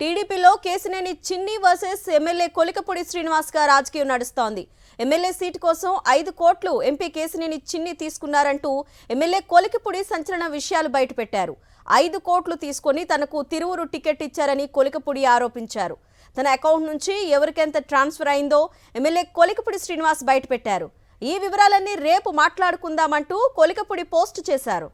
టీడీపీలో కేసినేని చిన్ని versus MLA Kolikapudi Srinivas గా రాజకీయం నడుస్తోంది. ఎమ్మెల్యే సీటు కోసం 5 కోట్లు ఎంపీ కేసినేని చిన్ని తీసుకున్నారంటూ ఎమ్మెల్యే కొలికపూడి సంచలన విషయాలు బయటపెట్టారు. 5 కోట్లు తీసుకొని తనకు తిరువురు టికెట్ ఇచ్చారని కొలికపూడి ఆరోపించారు. తన అకౌంట్ నుంచి ఎవరికెంత ట్రాన్స్ఫర్ అయిందో ఎమ్మెల్యే కొలికపూడి శ్రీనివాస్ బయటపెట్టారు. ఈ వివరాలన్నీ రేపు మాట్లాడుకుందామంటూ కొలికపూడి పోస్ట్ చేశారు.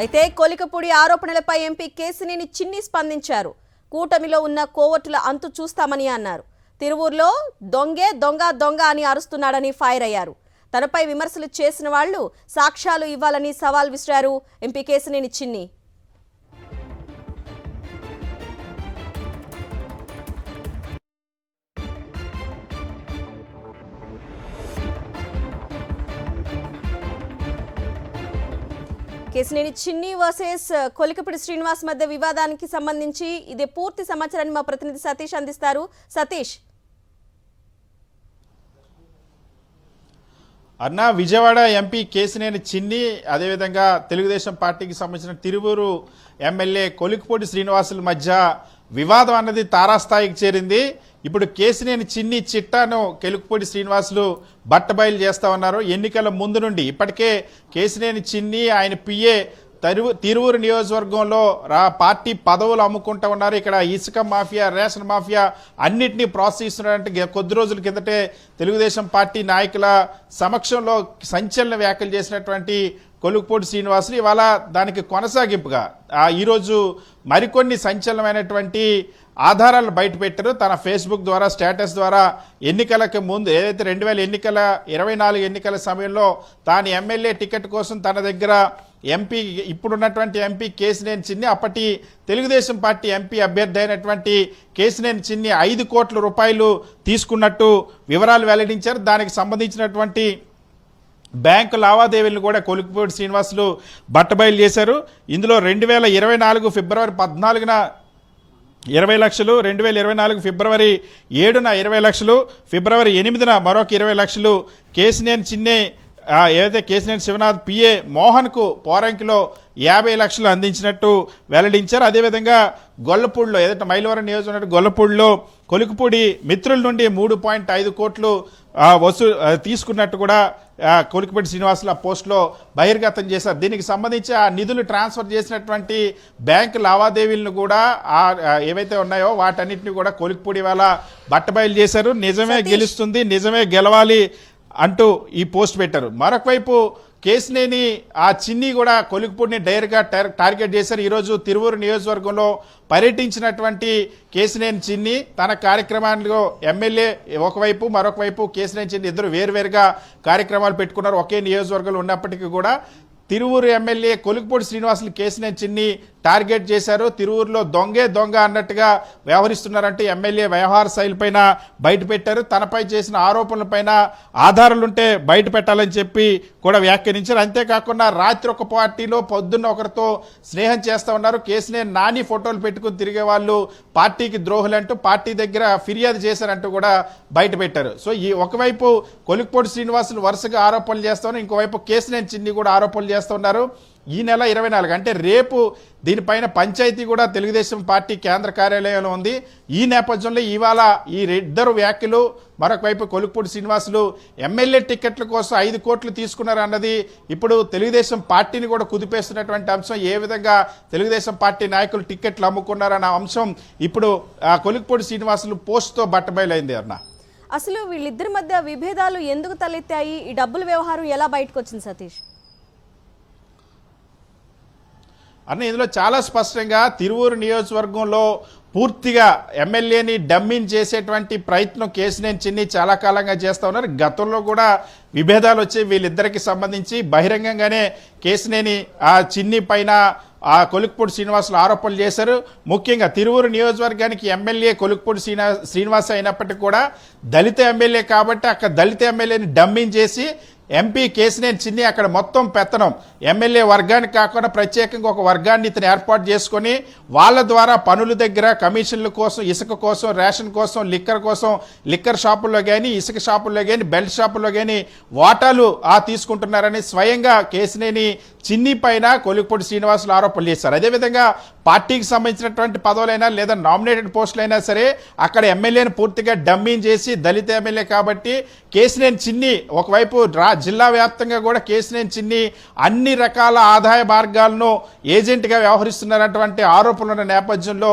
అయితే కొలికపూడి ఆరోపణలపై ఎంపీ కేసినేని చిన్ని స్పందించారు. కూటమిలో ఉన్న కోవట్టుల అంతు చూస్తామని అన్నారు. తిరువూరులో దొంగే దొంగ దొంగ అని అరుస్తున్నాడని ఫైర్ అయ్యారు. తనపై విమర్శలు చేసిన వాళ్లు సాక్ష్యాలు ఇవ్వాలని సవాల్ విసిరారు ఎంపీ కేసినేని చిన్ని. కేసినేని చిన్ని వర్సెస్ కొలికపూడి శ్రీనివాస్ మధ్య వివాదానికి సంబంధించి ఇదే పూర్తి సమాచారాన్ని మా ప్రతినిధి సతీష్ అందిస్తారు. సతీష్, అన్నా, విజయవాడ ఎంపీ కేసినేని చిన్ని అదేవిధంగా తెలుగుదేశం పార్టీకి సంబంధించిన తిరువూరు ఎమ్మెల్యే కొలికపూడి శ్రీనివాసుల మధ్య వివాదం అన్నది తారాస్థాయికి చేరింది. ఇప్పుడు కేసినేని చిన్ని చిట్టాను కొలికపూడి శ్రీనివాసులు బట్టబయలు చేస్తా ఉన్నారు. ఎన్నికల ముందు నుండి ఇప్పటికే కేసినేని చిన్ని ఆయన పిఏ తిరువూరు నియోజకవర్గంలో పార్టీ పదవులు అమ్ముకుంటూ ఉన్నారు. ఇక్కడ ఇసుక మాఫియా, రేషన్ మాఫియా అన్నిటినీ ప్రోత్సహిస్తున్నారంటే కొద్ది రోజుల కిందటే తెలుగుదేశం పార్టీ నాయకుల సమక్షంలో సంచలన వ్యాఖ్యలు చేసినటువంటి కొలికపూడి శ్రీనివాసులు ఇవాళ దానికి కొనసాగింపుగా ఈరోజు మరికొన్ని సంచలనమైనటువంటి ఆధారాలు బయటపెట్టారు. తన ఫేస్బుక్ ద్వారా, స్టేటస్ ద్వారా ఎన్నికలకు ముందు ఏదైతే 2024 ఎన్నికల సమయంలో తాను ఎమ్మెల్యే టికెట్ కోసం తన దగ్గర ఇప్పుడున్నటువంటి ఎంపీ కేసినేని చిన్ని, అప్పటి తెలుగుదేశం పార్టీ ఎంపీ అభ్యర్థి అయినటువంటి కేసినేని చిన్ని 5 కోట్ల రూపాయలు తీసుకున్నట్టు వివరాలు వెల్లడించారు. దానికి సంబంధించినటువంటి బ్యాంకు లావాదేవీలను కూడా కొలికపూడి శ్రీనివాసులు బట్టబయలు చేశారు. ఇందులో 2024 ఫిబ్రవరి 14న 20 లక్షలు, 2024 ఫిబ్రవరి 7న 20 లక్షలు, ఫిబ్రవరి 8న మరొక 20 లక్షలు కేసినేని చిన్ని ఏదైతే కేసినేని శివనాథ్ పిఏ మోహన్కు పోరంకిలో 50 లక్షలు అందించినట్టు వెల్లడించారు. అదేవిధంగా గొల్లపూడిలో ఏదైతే మైలవరం నియోజకవర్గం గొల్లపూడిలో కొలికపూడి మిత్రుల నుండి 3.5 కోట్లు తీసుకున్నట్టు కూడా కొలికపూడి శ్రీనివాసులు ఆ పోస్టులో బహిర్గతం చేశారు. దీనికి సంబంధించి ఆ నిధులు ట్రాన్స్ఫర్ చేసినటువంటి బ్యాంకు లావాదేవీలను కూడా ఏవైతే ఉన్నాయో వాటన్నిటిని కూడా కొలికపూడి వాళ్ళ బట్టబయలు చేశారు. నిజమే గెలుస్తుంది, నిజమే గెలవాలి అంటూ ఈ పోస్ట్ పెట్టారు. మరొక వైపు కేసినేని చిన్ని కూడా కొలికపూడిని డైరెక్ట్గా టార్గెట్ చేశారు. ఈరోజు తిరువూరు నియోజకవర్గంలో పర్యటించినటువంటి కేసినేని చిన్ని తన కార్యక్రమాల్లో ఎమ్మెల్యే ఒకవైపు, మరొక వైపు కేసినేని చిన్ని ఇద్దరు వేరువేరుగా కార్యక్రమాలు పెట్టుకున్నారు. ఒకే నియోజకవర్గంలో ఉన్నప్పటికీ కూడా తిరువూరు ఎమ్మెల్యే కొలికపూడి శ్రీనివాసులు కేసినేని చిన్ని టార్గెట్ చేశారు. తిరువూరులో దొంగే దొంగ అన్నట్టుగా వ్యవహరిస్తున్నారంటే ఎమ్మెల్యే వ్యవహార శైలిపైన బయటపెట్టారు. తనపై చేసిన ఆరోపణలపైన ఆధారాలుంటే బయట పెట్టాలని చెప్పి కూడా వ్యాఖ్యానించారు. అంతేకాకుండా రాత్రి ఒక పార్టీలో పొద్దున్న ఒకరితో స్నేహం చేస్తూ ఉన్నారు. కేసినేని నాని ఫోటోలు పెట్టుకుని తిరిగే వాళ్ళు పార్టీకి ద్రోహులంటూ పార్టీ దగ్గర ఫిర్యాదు చేశారంటూ కూడా బయటపెట్టారు. సో ఈ ఒకవైపు కొలికపూడి శ్రీనివాసులు వరుసగా ఆరోపణలు చేస్తూ ఉన్నారు, ఇంకోవైపు కేసినేని చిన్ని కూడా ఆరోపణలు చేస్తున్నారు. ఈ నెల 24 అంటే రేపు దీనిపైన పంచాయతీ కూడా తెలుగుదేశం పార్టీ కేంద్ర కార్యాలయంలో ఉంది. ఈ నేపథ్యంలో ఇవాళ ఈ ఇద్దరు వ్యాఖ్యలు, మరొక వైపు కొలికపూడి శ్రీనివాసులు ఎమ్మెల్యే టికెట్ల కోసం 5 కోట్లు తీసుకున్నారు అన్నది ఇప్పుడు తెలుగుదేశం పార్టీని కూడా కుదిపేస్తున్నటువంటి అంశం. ఏ విధంగా తెలుగుదేశం పార్టీ నాయకులు టికెట్లు అమ్ముకున్నారన్న అంశం ఇప్పుడు కొలికపూడి శ్రీనివాసులు పోస్ట్తో బట్టబయలైంది. అన్న, అసలు వీళ్ళిద్దరి మధ్య విభేదాలు ఎందుకు తలెత్తాయి? ఈ డబ్బుల వ్యవహారం ఎలా బయటకు వచ్చింది సతీష్? ఇందులో చాలా స్పష్టంగా తిరువూరు నియోజకవర్గంలో పూర్తిగా ఎమ్మెల్యేని డమ్మింగ్ చేసేటువంటి ప్రయత్నం కేసినేని చిన్ని చాలా కాలంగా చేస్తూ ఉన్నారు. గతంలో కూడా విభేదాలు వచ్చి వీళ్ళిద్దరికి సంబంధించి బహిరంగంగానే కేసినేని చిన్ని పైన ఆ కొలుకుపూడి శ్రీనివాసులు ఆరోపణలు చేశారు. ముఖ్యంగా తిరువూరు నియోజకవర్గానికి ఎమ్మెల్యే కొలుకుపూడి శ్రీనివాస్ అయినప్పటికీ కూడా దళిత ఎమ్మెల్యే కాబట్టి అక్కడ దళిత ఎమ్మెల్యేని డంపింగ్ చేసి ఎంపీ కేసినేని చిన్ని అక్కడ మొత్తం పెత్తనం ఎమ్మెల్యే వర్గానికి కాకుండా ప్రత్యేకంగా ఒక వర్గాన్ని ఇతను ఏర్పాటు చేసుకొని వాళ్ళ ద్వారా పనుల దగ్గర కమిషన్ల కోసం, ఇసుక కోసం, రేషన్ కోసం, లిక్కర్ షాపుల్లో కానీ, ఇసుక షాపుల్లో కానీ, బెల్ట్ షాపుల్లో కానీ వాటాలు తీసుకుంటున్నారని స్వయంగా కేసినేని చిన్ని పైన కొలుకుపూడి శ్రీనివాసులు ఆరోపణలు చేశారు. అదేవిధంగా పార్టీకి సంబంధించినటువంటి పదవులైనా లేదా నామినేటెడ్ పోస్టులైనా సరే అక్కడ ఎమ్మెల్యేని పూర్తిగా డంపింగ్ చేసి దళిత ఎమ్మెల్యే కాబట్టి కేసినేని చిన్ని ఒకవైపు జిల్లా వ్యాప్తంగా కూడా కేసినేని చిన్ని అన్ని రకాల ఆదాయ మార్గాలను ఏజెంట్గా వ్యవహరిస్తున్నటువంటి ఆరోపణల నేపథ్యంలో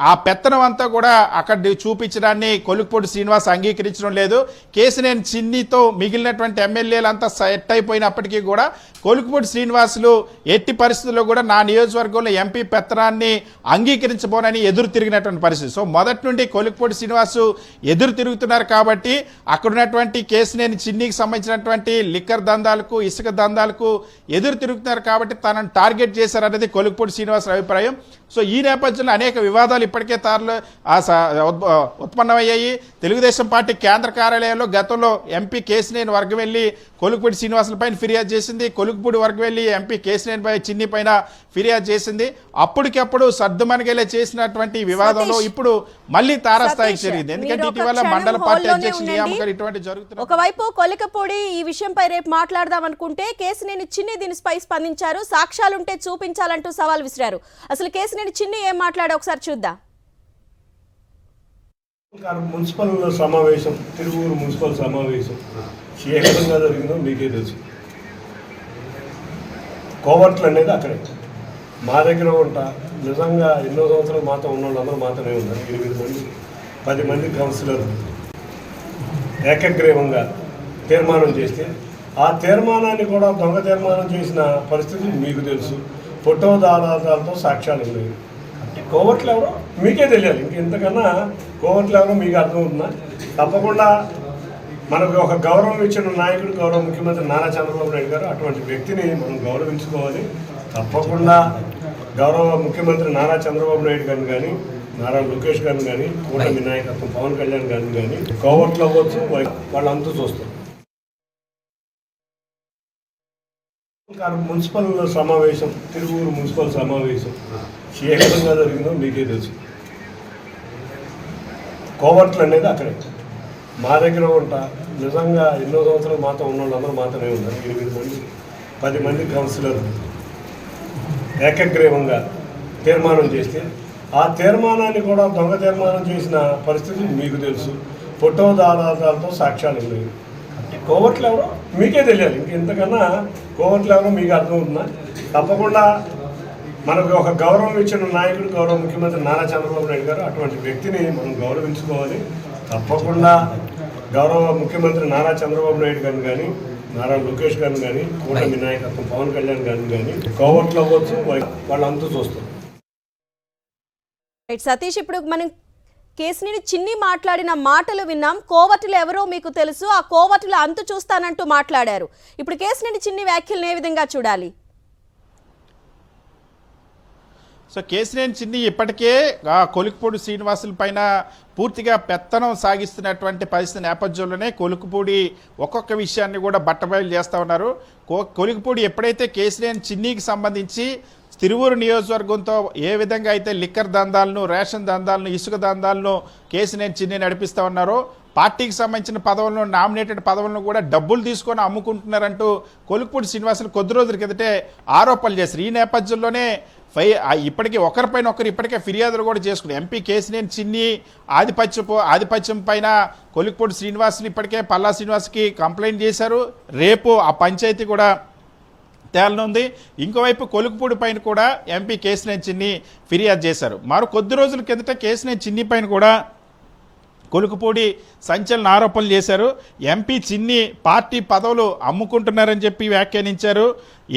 ఆ పెత్తనం అంతా కూడా అక్కడ చూపించడాన్ని కొలుకుపూడి శ్రీనివాస్ అంగీకరించడం లేదు. కేసినేని చిన్నితో మిగిలినటువంటి ఎమ్మెల్యేలంతా సెట్ అయిపోయినప్పటికీ కూడా కొలుకుపూడి శ్రీనివాసులు ఎట్టి పరిస్థితుల్లో కూడా నా నియోజకవర్గంలో ఎంపీ పెత్తనాన్ని అంగీకరించబోనని ఎదురు తిరిగినటువంటి పరిస్థితి. సో మొదటి నుండి కొలుకుపూడి శ్రీనివాసు ఎదురు తిరుగుతున్నారు కాబట్టి అక్కడ ఉన్నటువంటి కేసినేని చిన్నికి సంబంధించినటువంటి లిక్కర్ దందాలకు, ఇసుక దందాలకు ఎదురు తిరుగుతున్నారు కాబట్టి తనను టార్గెట్ చేశారనేది కొలుకుపూడి శ్రీనివాస్ అభిప్రాయం. సో ఈ నేపథ్యంలో అనేక వివాదాలు ఇప్పటికే ఉత్పన్నమయ్యాయి. తెలుగుదేశం పార్టీ కేంద్ర కార్యాలయంలో గతంలో ఎంపీ కేసినేని వర్గం వెళ్ళి కొలుకుపూడి శ్రీనివాసులపైన ఫిర్యాదు చేసింది. కొలుకుపూడి వర్గం వెళ్ళి ఎంపీ కేసినేని చిన్ని పైన ఫిర్యాదు చేసింది. అప్పటికప్పుడు సర్దుమణిగేలా చేసినటువంటి వివాదంలో ఇప్పుడు మళ్ళీ తారాస్థాయికి చేరింది. ఎందుకంటే ఇటీవల మండల పార్టీ అధ్యక్షులు నియామకాలు ఇటువంటి జరుగుతున్నాయి. ఒకవైపు కొలికపూడి ఈ విషయంపై రేపు మాట్లాడదాం అనుకుంటే కేసినేని చిన్ని దీనిపై స్పందించారు. సాక్ష్యాలుంటే చూపించాలంటూ సవాల్ విసిరారు. అసలు కేసినేని చిన్ని ఏం మాట్లాడా ఒకసారి చూద్దాం. మున్సిపల్ సమావేశం, తిరువూరు మున్సిపల్ సమావేశం ఏ విధంగా జరిగిందో మీకే తెలుసు. కోవర్ట్లు అనేది అక్కడే మా దగ్గర ఉంటా. నిజంగా ఎన్నో సంవత్సరాలు మాతో ఉన్న వాళ్ళందరూ మాత్రమే ఉన్నారు. 8 మంది 10 మంది కౌన్సిలర్ ఏకగ్రీవంగా తీర్మానం చేస్తే ఆ తీర్మానాన్ని కూడా దొంగ తీర్మానం చేసిన పరిస్థితి మీకు తెలుసు. ఫోటో ఆధారాలతో సాక్ష్యాలు ఉన్నాయి. అంటే కోవర్ట్లు ఎవరో మీకే తెలియాలి. ఇంకెంతకన్నా కోవర్ట్లు ఎవరో మీకు అర్థమవుతుందా? తప్పకుండా మనకు ఒక గౌరవం ఇచ్చిన నాయకుడు గౌరవ ముఖ్యమంత్రి నారా చంద్రబాబు నాయుడు గారు. అటువంటి వ్యక్తిని మనం గౌరవించుకోవాలి. తప్పకుండా గౌరవ ముఖ్యమంత్రి నారా చంద్రబాబు నాయుడు గారిని కానీ, నారా లోకేష్ గారిని కానీ, కూటమి నాయకత్వం పవన్ కళ్యాణ్ గారిని కానీ కోవర్ట్లు అవ్వచ్చు, వాళ్ళంతా చూస్తారు. మున్సిపల్ సమావేశం, తిరువూరు మున్సిపల్ సమావేశం ఏ విధంగా జరిగిందో మీకే తెలుసు. కోవర్ట్లు అనేది అక్కడే మా దగ్గర ఉంటా. నిజంగా ఎన్నో సంవత్సరాలు మాతో ఉన్న వాళ్ళందరూ మాత్రమే ఉన్నారు. 8 మంది 10 మంది కౌన్సిలర్ ఏకగ్రీవంగా తీర్మానం చేస్తే ఆ తీర్మానాన్ని కూడా దొంగ తీర్మానం చేసిన పరిస్థితి మీకు తెలుసు. ఫోటో ఆధారాలతో సాక్ష్యాలు ఉన్నాయి. అంటే కోవర్ట్లు ఎవరో మీకే తెలియాలి. ఇంకెంతకన్నా కోవర్ట్లు ఎవరో మీకు అర్థమవుతుందా? తప్పకుండా మనకు ఒక గౌరవం ఇచ్చిన నాయకుడు గౌరవ ముఖ్యమంత్రి నారా చంద్రబాబు నాయుడు గారు. అటువంటి వ్యక్తిని మనం గౌరవించుకోవాలి. తప్పకుండా గౌరవ ముఖ్యమంత్రి నారా చంద్రబాబు నాయుడు గారిని కానీ, నారా లోకేష్ గారిని కానీ, కూటమి నాయకత్వం పవన్ కళ్యాణ్ గారిని కానీ కోవర్ట్లు అవ్వచ్చు, వాళ్ళంతా చూస్తారు. సతీష్, ఇప్పుడు మనం కేసినేని చిన్ని మాట్లాడిన మాటలు విన్నాం. కోవటులు ఎవరో మీకు తెలుసు, ఆ కోవటుల అంతు చూస్తానంటూ మాట్లాడారు. ఇప్పుడు కేసినేని చిన్ని వ్యాఖ్యలను ఏ విధంగా చూడాలి? సో కేసినేని చిన్ని ఇప్పటికే కొలుకుపూడి శ్రీనివాసుల పైన పూర్తిగా పెత్తనం సాగిస్తున్నటువంటి పరిస్థితి నేపథ్యంలోనే కొలుకుపూడి ఒక్కొక్క విషయాన్ని కూడా బట్టబయలు చేస్తూ ఉన్నారు. కొలుకుపూడి ఎప్పుడైతే కేసినేని చిన్నికి సంబంధించి తిరువూరు నియోజకవర్గంతో ఏ విధంగా అయితే లిక్కర్ దందాలను, రేషన్ దందాలను, ఇసుక దందాలను కేసినేని చిన్ని నడిపిస్తూ ఉన్నారో, పార్టీకి సంబంధించిన పదవులను, నామినేటెడ్ పదవులను కూడా డబ్బులు తీసుకొని అమ్ముకుంటున్నారంటూ కొలుకుపూడి శ్రీనివాసులు కొద్ది రోజుల కిందటే ఆరోపణలు చేశారు. ఈ నేపథ్యంలోనే ఇప్పటికీ ఒకరిపైన ఒకరు ఇప్పటికే ఫిర్యాదులు కూడా చేసుకున్నారు. ఎంపీ కేసినేని చిన్ని ఆధిపత్యం పైన కొలుకుపూడి శ్రీనివాసులు ఇప్పటికే పల్లా శ్రీనివాస్కి కంప్లైంట్ చేశారు. రేపు ఆ పంచాయతీ కూడా తేలనుంది. ఇంకోవైపు కొలుకుపూడి పైన కూడా ఎంపీ కేసినేని చిన్ని ఫిర్యాదు చేశారు. మరో కొద్ది రోజుల కిందట కేసినేని చిన్ని పైన కూడా కొలుకుపూడి సంచలన ఆరోపణలు చేశారు. ఎంపీ చిన్ని పార్టీ పదవులు అమ్ముకుంటున్నారని చెప్పి వ్యాఖ్యానించారు.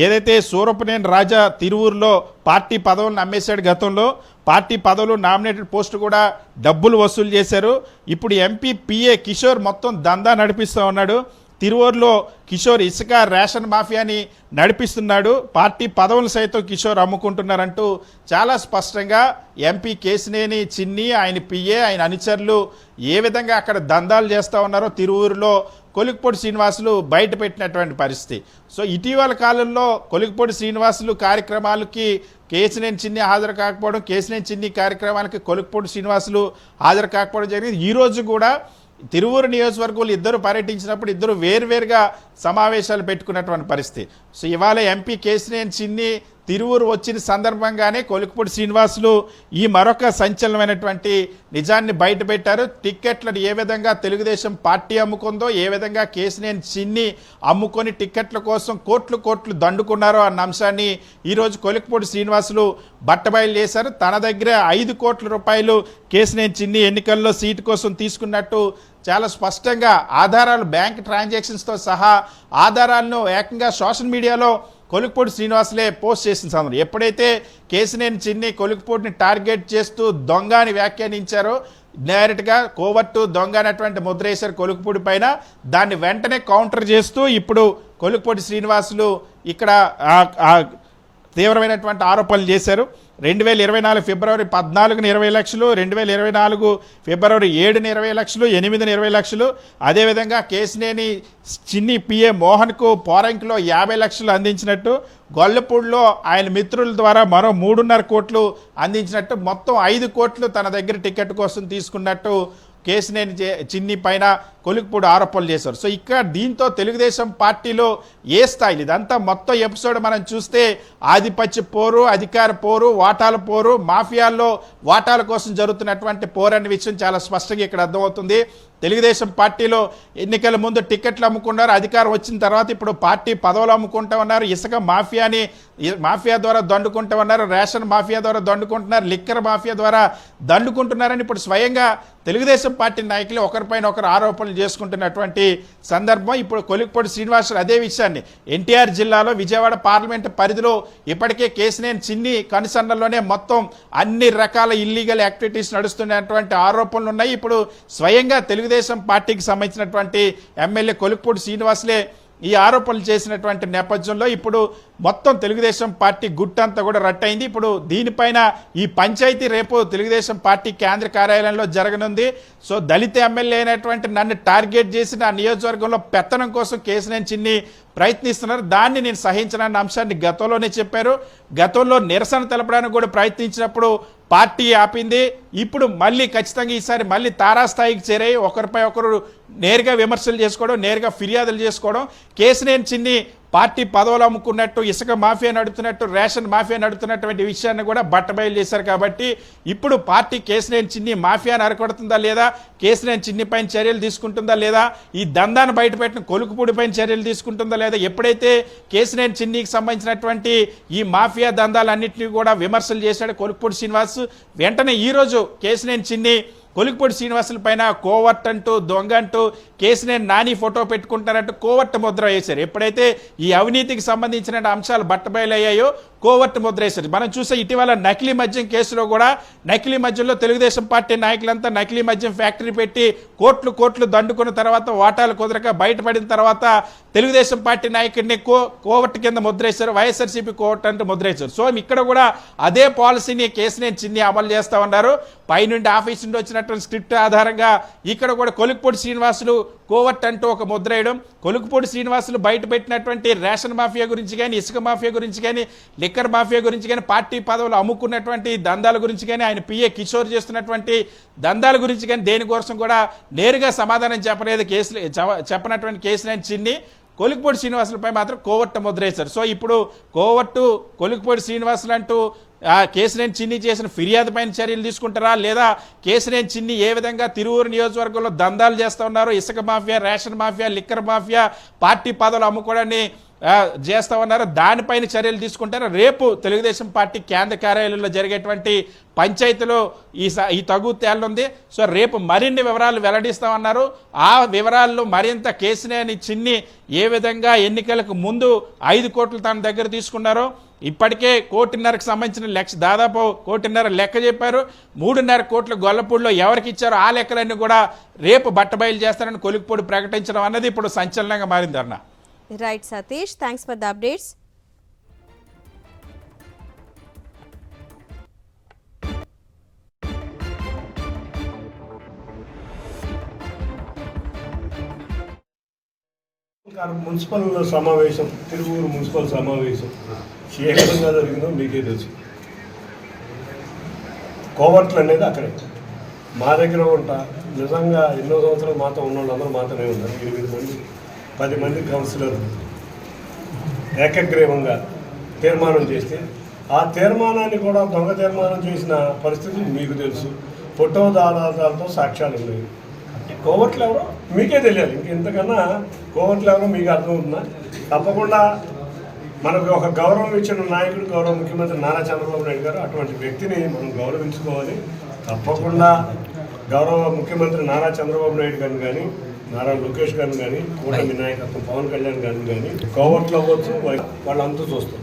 ఏదైతే సూరపనేని రాజా తిరువూరులో పార్టీ పదవులను అమ్మేశాడు, గతంలో పార్టీ పదవులు, నామినేటెడ్ పోస్టు కూడా డబ్బులు వసూలు చేశారు. ఇప్పుడు ఎంపీ పిఏ కిషోర్ మొత్తం దందా నడిపిస్తూ ఉన్నాడు. తిరువూరులో కిషోర్ ఇసుక రేషన్ మాఫియాని నడిపిస్తున్నాడు, పార్టీ పదవులు సైతం కిషోర్ అమ్ముకుంటున్నారంటూ చాలా స్పష్టంగా ఎంపీ కేశినేని చిన్ని, ఆయన పిఏ, ఆయన అనుచరులు ఏ విధంగా అక్కడ దందాలు చేస్తూ ఉన్నారో తిరువూరులో కొలిక్పూడి శ్రీనివాసులు బయట పెట్టినటువంటి పరిస్థితి. సో ఇటీవల కాలంలో కొలిక్పూడి శ్రీనివాసులు కార్యక్రమాలకి కేశినేని చిన్ని హాజరు కాకపోవడం, కేశినేని చిన్ని కార్యక్రమాలకి కొలిక్పూడి శ్రీనివాసులు హాజరు కాకపోవడం జరిగింది. ఈరోజు కూడా తిరువూరు నియోజకవర్గంలో ఇద్దరు పర్యటించినప్పుడు ఇద్దరు వేరువేరుగా సమావేశాలు పెట్టుకున్నటువంటి పరిస్థితి. సో ఇవాళ ఎంపీ కేశినేని చిన్ని తిరువూరు వచ్చిన సందర్భంగానే కొలిక్పూడి శ్రీనివాసులు ఈ మరొక సంచలనమైనటువంటి నిజాన్ని బయటపెట్టారు. టిక్కెట్లను ఏ విధంగా తెలుగుదేశం పార్టీ అమ్ముకుందో, ఏ విధంగా కేశినేని చిన్ని అమ్ముకొని టిక్కెట్ల కోసం కోట్లు దండుకున్నారో అన్న అంశాన్ని ఈరోజు కొలిక్పూడి శ్రీనివాసులు బట్టబయలు చేశారు. తన దగ్గర 5 కోట్ల రూపాయలు కేశినేని చిన్ని ఎన్నికల్లో సీటు కోసం తీసుకున్నట్టు చాలా స్పష్టంగా ఆధారాలు, బ్యాంక్ ట్రాన్సాక్షన్స్తో సహా ఆధారాలను ఏకంగా సోషల్ మీడియాలో కొలిక్పూడి శ్రీనివాసులే పోస్ట్ చేసిన సందర్భం. ఎప్పుడైతే కేశినేని చిన్ని కొలిక్పూడిని టార్గెట్ చేస్తూ దొంగ అని వ్యాఖ్యానించారో, డైరెక్ట్గా కోవర్టు దొంగ అనేటువంటి ముద్ర వేశారు కొలిక్పూడి పైన. దాన్ని వెంటనే కౌంటర్ చేస్తూ ఇప్పుడు కొలిక్పూడి శ్రీనివాసులు ఇక్కడ తీవ్రమైనటువంటి ఆరోపణలు చేశారు. 2024 ఫిబ్రవరి 14న 20 లక్షలు, 2024 ఫిబ్రవరి 7న 20 లక్షలు, 8న 20 లక్షలు, అదేవిధంగా కేశినేని చిన్ని పిఏ మోహన్కు పోరంకిలో 50 లక్షలు అందించినట్టు, గొల్లపూడిలో ఆయన మిత్రుల ద్వారా మరో 3.5 కోట్లు అందించినట్టు, మొత్తం 5 కోట్లు తన దగ్గర టికెట్ కోసం తీసుకున్నట్టు కేశినేని చిన్ని పైన కొలిక్పూడి ఆరోపణలు చేశారు. సో ఇక్కడ దీంతో తెలుగుదేశం పార్టీలో ఏ స్థాయిలో ఇదంతా మొత్తం ఎపిసోడ్ మనం చూస్తే ఆధిపత్య పోరు, అధికార పోరు, వాటాల పోరు, మాఫియాల్లో వాటాల కోసం జరుగుతున్నటువంటి పోరు అనే విషయం చాలా స్పష్టంగా ఇక్కడ అర్థమవుతుంది. తెలుగుదేశం పార్టీలో ఎన్నికల ముందు టికెట్లు అమ్ముకున్నారు, అధికారం వచ్చిన తర్వాత ఇప్పుడు పార్టీ పదవులు అమ్ముకుంటూ ఉన్నారు, ఇసుక మాఫియా ద్వారా దండుకుంటూ ఉన్నారు, రేషన్ మాఫియా ద్వారా దండుకుంటున్నారు, లిక్కర్ మాఫియా ద్వారా దండుకుంటున్నారని ఇప్పుడు స్వయంగా తెలుగుదేశం పార్టీ నాయకులు ఒకరిపైన ఒకరు ఆరోపణలు చేసుకుంటున్నటువంటి సందర్భం. ఇప్పుడు కొలిక్పూడి శ్రీనివాసులు అదే విషయాన్ని ఎన్టీఆర్ జిల్లాలో విజయవాడ పార్లమెంటు పరిధిలో ఇప్పటికే కేశినేని చిన్ని కనుసన్నల్లోనే మొత్తం అన్ని రకాల ఇల్లీగల్ యాక్టివిటీస్ నడుస్తున్నటువంటి ఆరోపణలు ఉన్నాయి. ఇప్పుడు స్వయంగా తెలుగుదేశం పార్టీకి సంబంధించినటువంటి ఎమ్మెల్యే కొలిక్పూడి శ్రీనివాసులే ఈ ఆరోపణలు చేసినటువంటి నేపథ్యంలో ఇప్పుడు మొత్తం తెలుగుదేశం పార్టీ గుట్టంతా కూడా రట్టయింది. ఇప్పుడు దీనిపైన ఈ పంచాయతీ రేపు తెలుగుదేశం పార్టీ కేంద్ర కార్యాలయంలో జరగనుంది. సో దళిత ఎమ్మెల్యే అయినటువంటి నన్ను టార్గెట్ చేసి నా నియోజకవర్గంలో పెత్తనం కోసం కేశినేని చిన్ని ప్రయత్నిస్తున్నారు, దాన్ని నేను సహించనన్న అంశాన్ని గతంలోనే చెప్పారు. గతంలో నిరసన తెలపడానికి కూడా ప్రయత్నించినప్పుడు పార్టీ ఆపింది. ఇప్పుడు మళ్ళీ ఖచ్చితంగా ఈసారి మళ్ళీ తారాస్థాయికి చేరాయి. ఒకరిపై ఒకరు నేరుగా విమర్శలు చేసుకోవడం, నేరుగా ఫిర్యాదులు చేసుకోవడం, కేశినేని చిన్ని పార్టీ పదవులు అమ్ముకున్నట్టు, ఇసుక మాఫియా నడుపుతున్నట్టు, రేషన్ మాఫియా నడుపుతున్నటువంటి విషయాన్ని కూడా బట్టబయలు చేశారు. కాబట్టి ఇప్పుడు పార్టీ కేశినేని చిన్ని మాఫియాను అరకొడుతుందా లేదా, కేశినేని చిన్ని పైన చర్యలు తీసుకుంటుందా లేదా, ఈ దందాన్ని బయటపెట్టిన కొలుకుపూడి పైన చర్యలు తీసుకుంటుందా లేదా, ఎప్పుడైతే కేశినేని చిన్నికి సంబంధించినటువంటి ఈ మాఫియా దందాలన్నింటినీ కూడా విమర్శలు చేశాడు కొలుకుపూడి శ్రీనివాస్, వెంటనే ఈరోజు కేశినేని చిన్ని కొలిక్పూడి శ్రీనివాసుల పైన కోవర్ట్ అంటూ, దొంగ అంటూ, కేశినేని నాని ఫోటో పెట్టుకుంటారంటూ కోవర్ట్ ముద్ర వేశారు. ఎప్పుడైతే ఈ అవినీతికి సంబంధించిన అంశాలు బట్టబయలయ్యాయో కోవర్ట్ ముద్ర వేశారు. మనం చూసే ఇటీవల నకిలీ మద్యం కేసులో కూడా నకిలీ మద్యంలో తెలుగుదేశం పార్టీ నాయకులంతా నకిలీ మద్యం ఫ్యాక్టరీ పెట్టి కోట్లు దండుకున్న తర్వాత వాటాలు కుదరక బయటపడిన తర్వాత తెలుగుదేశం పార్టీ నాయకుడిని కోవర్ట్ కింద ముద్రేశారు, వైఎస్ఆర్సీపీ కోవర్ట్ అంటూ ముద్రేశారు. సో ఇక్కడ కూడా అదే పాలసీని కేశినేని చిన్ని అమలు చేస్తా ఉన్నారు. పైనుండి ఆఫీస్ నుండి వచ్చినటువంటి స్క్రిప్ట్ ఆధారంగా ఇక్కడ కూడా కొలిక్పూడి శ్రీనివాసులు కోవర్ట్ అంటూ ఒక ముద్ర వేయడం, కొలిక్పూడి శ్రీనివాసులు బయట పెట్టినటువంటి రేషన్ మాఫియా గురించి కానీ, ఇసుక మాఫియా గురించి కానీ, లిక్కర్ మాఫియా గురించి కానీ, పార్టీ పదవులు అమ్ముకున్నటువంటి దందాల గురించి కానీ, ఆయన పిఏ కిషోర్ చేస్తున్నటువంటి దందాల గురించి కానీ దేనికోసం కూడా నేరుగా సమాధానం చెప్పనటువంటి కేశినేని చిన్ని కొలిక్పూడి శ్రీనివాసులపై మాత్రం కోవర్ట్ ముద్ర వేశారు. సో ఇప్పుడు కోవర్టు కొలిక్పూడి శ్రీనివాసులు అంటూ కేశినేని చిన్ని చేసిన ఫిర్యాదు పైన చర్యలు తీసుకుంటారా, లేదా కేశినేని చిన్ని ఏ విధంగా తిరువూరు నియోజకవర్గంలో దందాలు చేస్తూ ఉన్నారో, ఇసుక mafia, ration mafia, liquor mafia, party పదవులు అమ్ముకోవడాన్ని చేస్తామన్నారు. దానిపైన చర్యలు తీసుకుంటారు. రేపు తెలుగుదేశం పార్టీ కేంద్ర కార్యాలయంలో జరిగేటువంటి పంచాయతీలో ఈ తగు తేలనుంది. సో రేపు మరిన్ని వివరాలు వెల్లడిస్తామన్నారు. ఆ వివరాల్లో మరింత కేసినేని చిన్ని ఏ విధంగా ఎన్నికలకు ముందు 5 కోట్లు తన దగ్గర తీసుకున్నారో, ఇప్పటికే 1.5 సంబంధించిన దాదాపు 1.5 లెక్క చెప్పారు. 3.5 కోట్ల గొల్లపూడిలో ఎవరికి ఇచ్చారో ఆ లెక్కలన్నీ కూడా రేపు బట్టబయలు చేస్తారని కొలిక్పూడి ప్రకటించడం అన్నది ఇప్పుడు సంచలనంగా మారింది అన్న. Right Satish, thanks for the updates. Municipal సమావేశం, తిరువూరు మున్సిపల్ సమావేశం ఏ విధంగా జరిగిందో మీకే తెలుసు. కోవర్ట్లు అనేది అక్కడే మా దగ్గర ఉంటా. నిజంగా ఎన్నో సంవత్సరాలు మాతో ఉన్న వాళ్ళందరూ మాతోనే ఉన్నారు. 8 మంది 10 మంది కౌన్సిలర్ ఏకగ్రీవంగా తీర్మానం చేస్తే ఆ తీర్మానాన్ని కూడా దొంగ తీర్మానం చేసిన పరిస్థితి మీకు తెలుసు. ఫోటోదారాలతో సాక్ష్యాలు ఉన్నాయి. కోవర్ట్లు ఎవరో మీకే తెలియాలి. ఇంకెంతకన్నా కోవర్ట్లు ఎవరో మీకు అర్థమవుతుందా? తప్పకుండా మనకు ఒక గౌరవం ఇచ్చిన నాయకుడు గౌరవ ముఖ్యమంత్రి నారా చంద్రబాబు నాయుడు గారు. అటువంటి వ్యక్తిని మనం గౌరవించుకోవాలి. తప్పకుండా గౌరవ ముఖ్యమంత్రి నారా చంద్రబాబు నాయుడు గారిని కానీ, నారా లోకేష్ గారిని కానీ, కూటమి నాయకత్వం పవన్ కళ్యాణ్ గారిని కానీ కోవర్ట్లు అవ్వచ్చు, వాళ్ళంతా చూస్తారు.